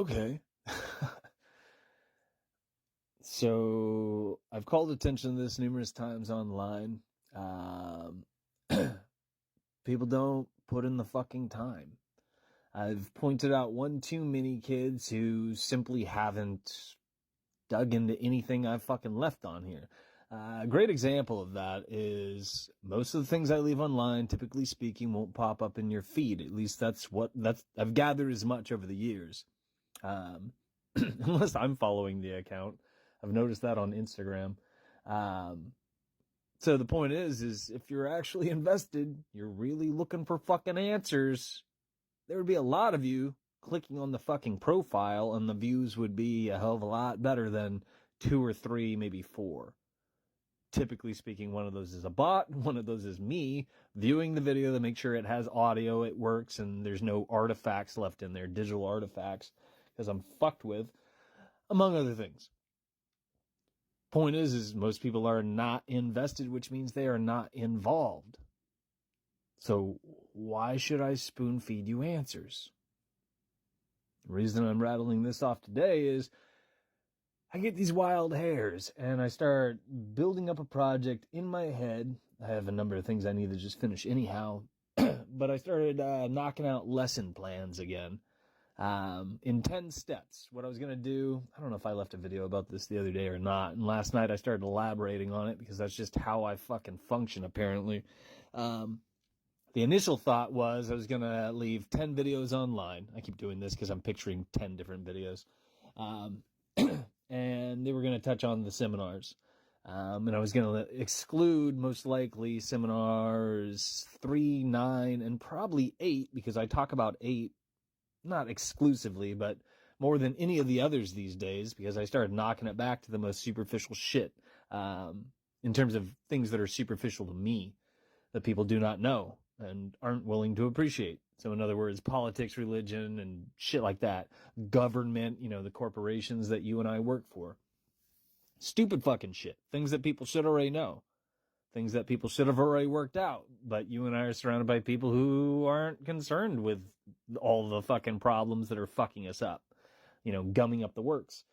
Okay. So I've called attention to this numerous times online. People don't put in the fucking time. I've pointed out one too many kids who simply haven't dug into anything I've fucking left on here. A great example of that is most of the things I leave online, typically speaking, won't pop up in your feed. At least that's I've gathered as much over the years. Unless I'm following the account. I've noticed that on Instagram. So the point is if you're actually invested, you're really looking for fucking answers, there would be a lot of you clicking on the fucking profile, and the views would be a hell of a lot better than 2 or 3, maybe 4. Typically speaking, one of those is a bot, one of those is me viewing the video to make sure it has audio, it works, and there's no artifacts left in there, digital artifacts, because I'm fucked with, among other things. Point is most people are not invested, which means they are not involved. So why should I spoon feed you answers? The reason I'm rattling this off today is I get these wild hairs and I start building up a project in my head. I have a number of things I need to just finish anyhow, but I started knocking out lesson plans again in 10 steps. What I was going to do, I don't know if I left a video about this the other day or not, and last night I started elaborating on it because that's just how I fucking function apparently. The initial thought was I was going to leave 10 videos online. I keep doing this because I'm picturing 10 different videos. And they were going to touch on the seminars. And I was going to exclude, most likely, seminars 3, 9, and probably 8, because I talk about 8, not exclusively, but more than any of the others these days, because I started knocking it back to the most superficial shit, in terms of things that are superficial to me, that people do not know and aren't willing to appreciate. So in other words, politics, religion, and shit like that. Government, the corporations that you and I work for. Stupid fucking shit. Things that people should already know. Things that people should have already worked out. But you and I are surrounded by people who aren't concerned with all the fucking problems that are fucking us up. Gumming up the works.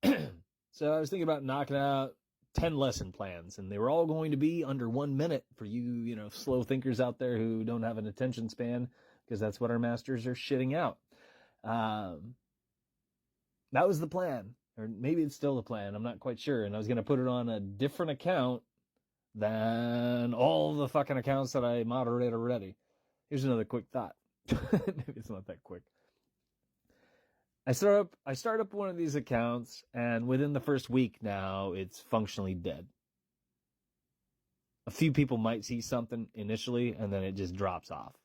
So I was thinking about knocking out 10 lesson plans, and they were all going to be under 1 minute for you, slow thinkers out there who don't have an attention span, because that's what our masters are shitting out. That was the plan, or maybe it's still the plan. I'm not quite sure. And I was going to put it on a different account than all the fucking accounts that I moderate already. Here's another quick thought. Maybe it's not that quick. I start up one of these accounts, and within the first week now, it's functionally dead. A few people might see something initially, and then it just drops off.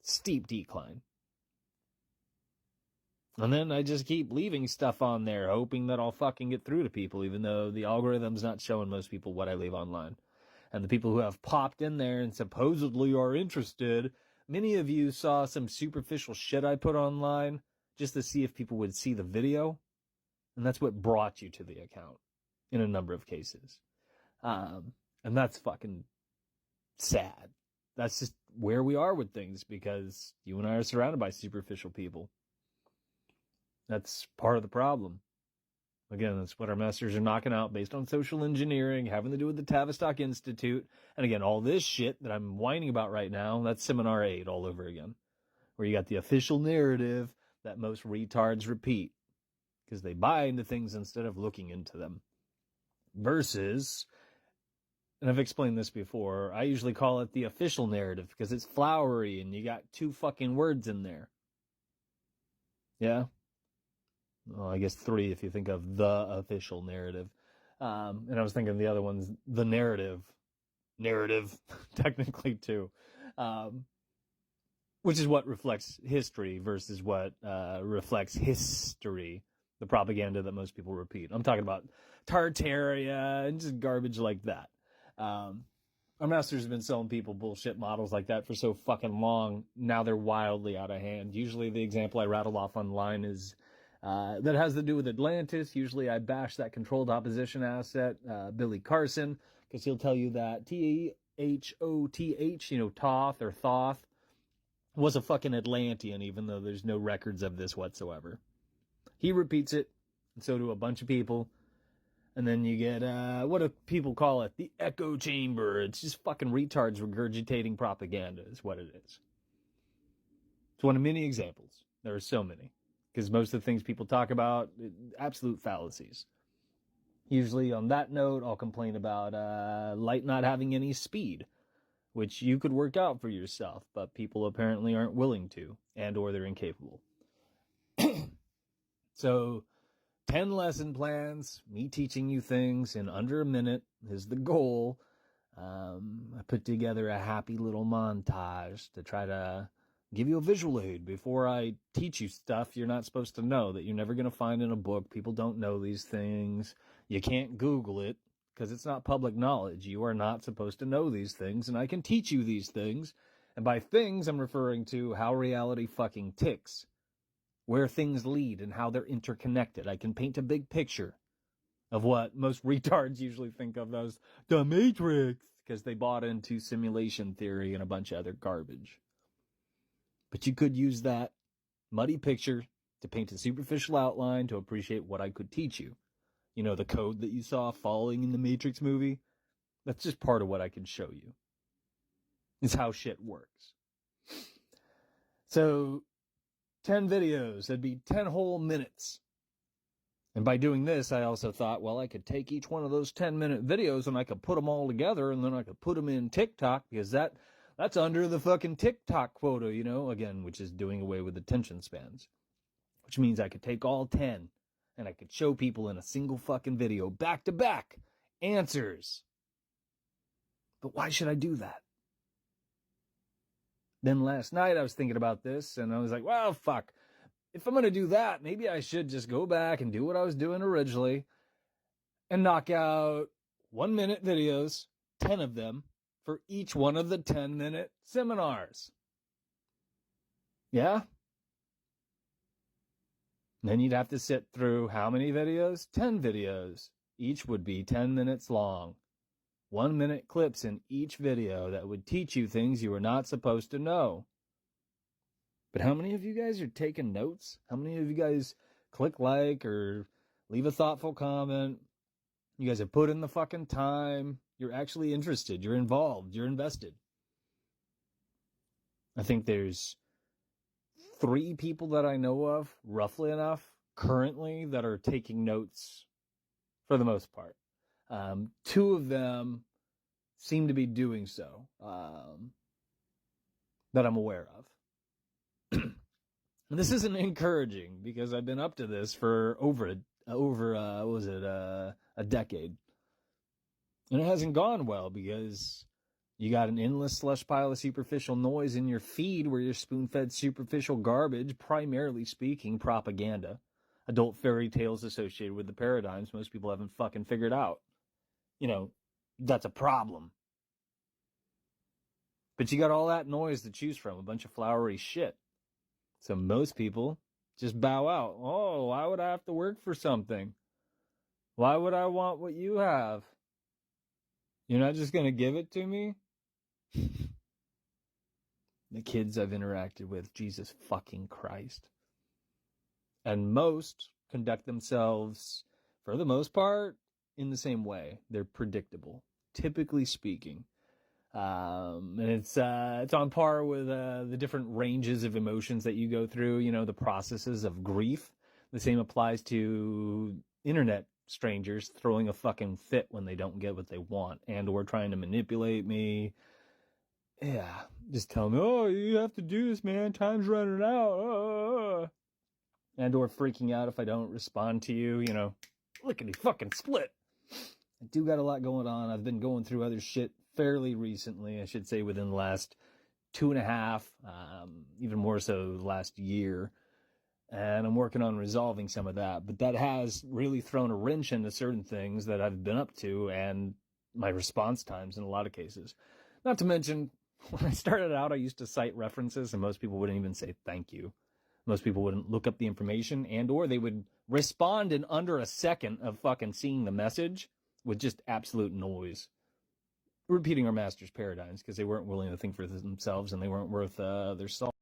Steep decline. And then I just keep leaving stuff on there, hoping that I'll fucking get through to people, even though the algorithm's not showing most people what I leave online. And the people who have popped in there and supposedly are interested, many of you saw some superficial shit I put online, just to see if people would see the video. And that's what brought you to the account in a number of cases. And that's fucking sad. That's just where we are with things, because you and I are surrounded by superficial people. That's part of the problem. Again, that's what our masters are knocking out based on social engineering, having to do with the Tavistock Institute. And again, all this shit that I'm whining about right now, that's Seminar 8 all over again. Where you got the official narrative that most retards repeat, because they buy into things instead of looking into them. Versus, and I've explained this before, I usually call it the official narrative, because it's flowery and you got 2 fucking words in there. Yeah? Well, I guess 3 if you think of the official narrative. And I was thinking the other one's the narrative. Narrative, technically, too. Which is what reflects history versus what reflects history, the propaganda that most people repeat. I'm talking about Tartaria and just garbage like that. Our masters have been selling people bullshit models like that for so fucking long. Now they're wildly out of hand. Usually the example I rattle off online is that has to do with Atlantis. Usually I bash that controlled opposition asset, Billy Carson, because he'll tell you that Thoth, Toth or Thoth, was a fucking Atlantean, even though there's no records of this whatsoever. He repeats it, and so do a bunch of people. And then you get, what do people call it? The echo chamber. It's just fucking retards regurgitating propaganda is what it is. It's one of many examples. There are so many. Because most of the things people talk about, absolute fallacies. Usually on that note, I'll complain about light not having any speed, which you could work out for yourself, but people apparently aren't willing to, and or they're incapable. So, 10 lesson plans, me teaching you things in under a minute is the goal. I put together a happy little montage to try to give you a visual aid before I teach you stuff you're not supposed to know, that you're never going to find in a book. People don't know these things. You can't Google it because it's not public knowledge. You are not supposed to know these things, and I can teach you these things. And by things, I'm referring to how reality fucking ticks, where things lead and how they're interconnected. I can paint a big picture of what most retards usually think of as the Matrix, because they bought into simulation theory and a bunch of other garbage. But you could use that muddy picture to paint a superficial outline to appreciate what I could teach you. You know, the code that you saw falling in the Matrix movie? That's just part of what I can show you. It's how shit works. So, 10 videos, that'd be 10 whole minutes. And by doing this, I also thought, well, I could take each one of those 10-minute videos and I could put them all together, and then I could put them in TikTok, because that's under the fucking TikTok quota, you know, again, which is doing away with attention spans. Which means I could take all 10 and I could show people in a single fucking video, back to back, answers. But why should I do that? Then last night I was thinking about this and I was like, well, fuck. If I'm going to do that, maybe I should just go back and do what I was doing originally and knock out 1-minute videos, 10 of them, for each one of the 10-minute seminars. Yeah? Then you'd have to sit through how many videos? 10 videos. Each would be 10 minutes long. 1-minute clips in each video that would teach you things you were not supposed to know. But how many of you guys are taking notes? How many of you guys click like or leave a thoughtful comment? You guys have put in the fucking time. You're actually interested. You're involved. You're invested. I think there's 3 people that I know of, roughly enough, currently, that are taking notes for the most part. 2 of them seem to be doing so, that I'm aware of. And this isn't encouraging, because I've been up to this for over a decade. And it hasn't gone well, because you got an endless slush pile of superficial noise in your feed where you're spoon-fed superficial garbage, primarily speaking, propaganda. Adult fairy tales associated with the paradigms most people haven't fucking figured out. You know, that's a problem. But you got all that noise to choose from, a bunch of flowery shit. So most people just bow out. Oh, why would I have to work for something? Why would I want what you have? You're not just going to give it to me? The kids I've interacted with, Jesus fucking Christ. And most conduct themselves, for the most part, in the same way. They're predictable, typically speaking. And it's on par with the different ranges of emotions that you go through, you know, the processes of grief. The same applies to internet strangers throwing a fucking fit when they don't get what they want and or trying to manipulate me. Yeah, just tell me, oh, you have to do this, man. Time's running out. And or freaking out if I don't respond to you, you know, lickety fucking split. I do got a lot going on. I've been going through other shit fairly recently, I should say within the last 2.5, even more so the last year. And I'm working on resolving some of that. But that has really thrown a wrench into certain things that I've been up to and my response times in a lot of cases. Not to mention, when I started out, I used to cite references and most people wouldn't even say thank you. Most people wouldn't look up the information and or they would respond in under a second of fucking seeing the message with just absolute noise. Repeating our master's paradigms because they weren't willing to think for themselves and they weren't worth their salt.